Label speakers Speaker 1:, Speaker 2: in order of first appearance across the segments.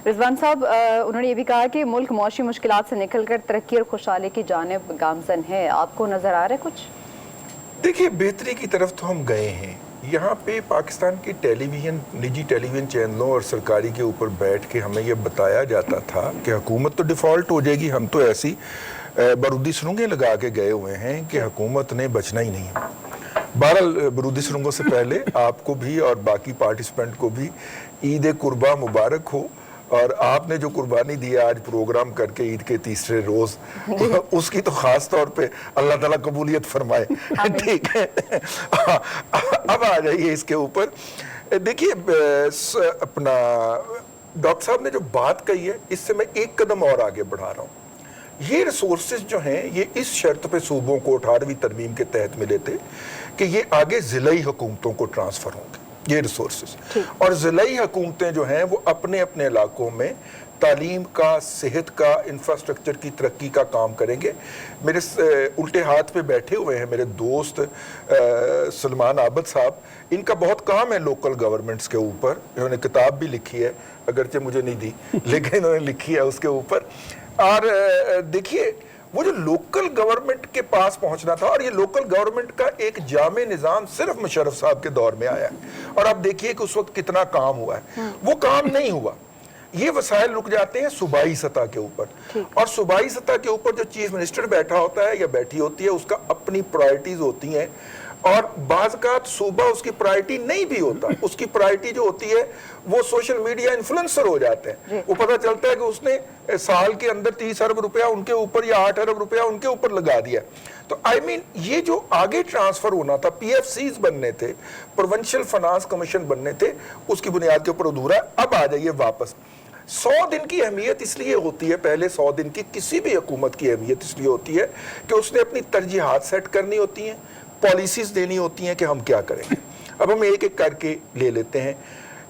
Speaker 1: رضوان صاحب انہوں نے یہ بھی کہا کہ ملک معاشی مشکلات سے نکل کر ترقی اور خوشحالی کی جانب گامزن ہے. آپ کو نظر آ رہا ہے کچھ؟
Speaker 2: دیکھیے بہتری کی طرف تو ہم گئے ہیں. یہاں پہ پاکستان کی ٹیلی ویژن نجی ٹیلی ویژن چینلوں اور سرکاری کے اوپر بیٹھ کے ہمیں یہ بتایا جاتا تھا کہ حکومت تو ڈیفالٹ ہو جائے گی. ہم تو ایسی بارودی سرنگیں لگا کے گئے ہوئے ہیں کہ حکومت نے بچنا ہی نہیں. بہرحال بارودی سرنگوں سے پہلے آپ کو بھی اور باقی پارٹیسپینٹ کو بھی عید قربہ مبارک ہو. اور آپ نے جو قربانی دی ہے آج پروگرام کر کے عید کے تیسرے روز, اس کی تو خاص طور پہ اللہ تعالیٰ قبولیت فرمائے. ٹھیک ہے, اب آ جائیے اس کے اوپر. دیکھیے اپنا ڈاکٹر صاحب نے جو بات کہی ہے اس سے میں ایک قدم اور آگے بڑھا رہا ہوں. یہ ریسورسز جو ہیں یہ اس شرط پہ صوبوں کو 18ویں ترمیم کے تحت ملے تھے کہ یہ آگے ضلعی حکومتوں کو ٹرانسفر ہوں گے یہ ریسورسز, اور ضلعی حکومتیں جو ہیں وہ اپنے اپنے علاقوں میں تعلیم کا, صحت کا, انفراسٹرکچر کی ترقی کا کام کریں گے. میرے الٹے ہاتھ پہ بیٹھے ہوئے ہیں میرے دوست سلمان عابد صاحب, ان کا بہت کام ہے لوکل گورنمنٹس کے اوپر. انہوں نے کتاب بھی لکھی ہے, اگرچہ مجھے نہیں دی لیکن انہوں نے لکھی ہے اس کے اوپر. اور دیکھیے وہ جو لوکل گورنمنٹ کے پاس پہنچنا تھا, اور یہ لوکل گورنمنٹ کا ایک جامع نظام صرف مشرف صاحب کے دور میں آیا ہے, اور آپ دیکھیے کہ اس وقت کتنا کام ہوا ہے. وہ کام نہیں ہوا. یہ وسائل رک جاتے ہیں صوبائی سطح کے اوپر, اور صوبائی سطح کے اوپر جو چیف منسٹر بیٹھا ہوتا ہے یا بیٹھی ہوتی ہے اس کا اپنی پرائرٹیز ہوتی ہیں, اور بعض اوقات صوبہ اس کی پرائرٹی نہیں بھی ہوتا. اس کی پرائرٹی جو ہوتی ہے وہ سوشل میڈیا انفلوئنسر ہو جاتے ہیں. وہ پتہ چلتا ہے کہ اس نے سال کے اندر 30 ارب روپیہ ان کے اوپر یا 8 ارب روپیہ ان کے اوپر لگا دیا. تو یہ جو آگے ٹرانسفر ہونا تھا, پی ایف سیز بننے تھے, پروونشل فنانس کمیشن بننے تھے, اس کی بنیاد کے اوپر ادھورا ہے. اب آ جائیے واپس. 100 دن کی اہمیت اس لیے ہوتی ہے, پہلے 100 دن کی کسی بھی حکومت کی اہمیت اس لیے ہوتی ہے کہ اس نے اپنی ترجیحات سیٹ کرنی ہوتی ہیں, پالیسیز دینی ہوتی ہیں کہ ہم کیا کریں گے. اب ہم ایک ایک کر کے لے لیتے ہیں.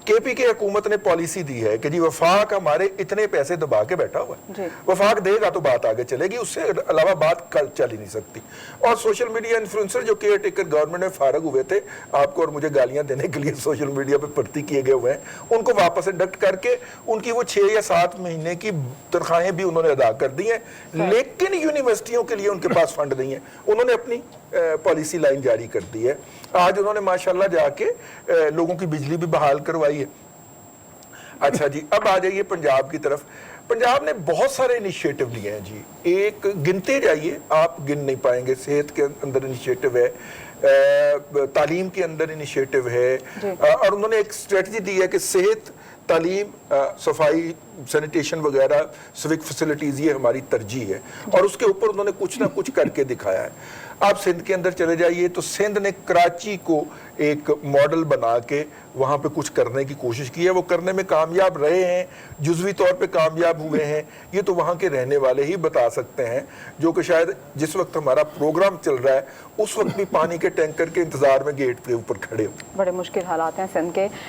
Speaker 2: کے پی کے حکومت نے پالیسی دی ہے کہ جی وفاق ہمارے اتنے پیسے دبا کے بیٹھا ہوا ہے, وفاق دے گا تو بات آگے چلے گی, اس سے علاوہ بات چل ہی نہیں سکتی. اور سوشل میڈیا انفلوئنسر جو کیئر ٹیکر گورنمنٹ میں فارغ ہوئے تھے, آپ کو اور مجھے گالیاں دینے کے لیے سوشل میڈیا پہ بھرتی کیے گئے ہوئے ہیں, ان کو واپس انڈکٹ کر کے ان کی وہ 6 یا 7 مہینے کی تنخواہیں بھی انہوں نے ادا کر دی ہیں. لیکن یونیورسٹیوں کے لیے ان کے پاس فنڈ نہیں ہے. انہوں نے اپنی پالیسی لائن جاری کر دی ہے. آج انہوں نے ماشاءاللہ جا کے لوگوں کی بجلی بھی بحال کروائی ہے. اچھا جی, اب آ جائیے پنجاب کی طرف. پنجاب نے بہت سارے انیشیٹو لیے ہیں جی, ایک گنتے جائیے آپ گن نہیں پائیں گے. صحت کے اندر انیشیٹو ہے, تعلیم کے اندر انیشیٹو ہے, اور انہوں نے ایک اسٹریٹجی دی ہے کہ صحت, تعلیم, صفائی, سینیٹیشن وغیرہ, سوک فیسلٹیز, یہ ہماری ترجیح ہے, اور اس کے اوپر انہوں نے کچھ نہ کچھ کر کے دکھایا ہے. آپ سندھ کے اندر چلے جائیے تو سندھ نے کراچی کو ایک ماڈل بنا کے وہاں پہ کچھ کرنے کی کوشش کی ہے. وہ کرنے میں کامیاب رہے ہیں, جزوی طور پہ کامیاب ہوئے ہیں, یہ تو وہاں کے رہنے والے ہی بتا سکتے ہیں, جو کہ شاید جس وقت ہمارا پروگرام چل رہا ہے اس وقت بھی پانی کے ٹینکر کے انتظار میں گیٹ کے اوپر کھڑے ہو.
Speaker 1: بڑے مشکل حالات ہیں سندھ کے.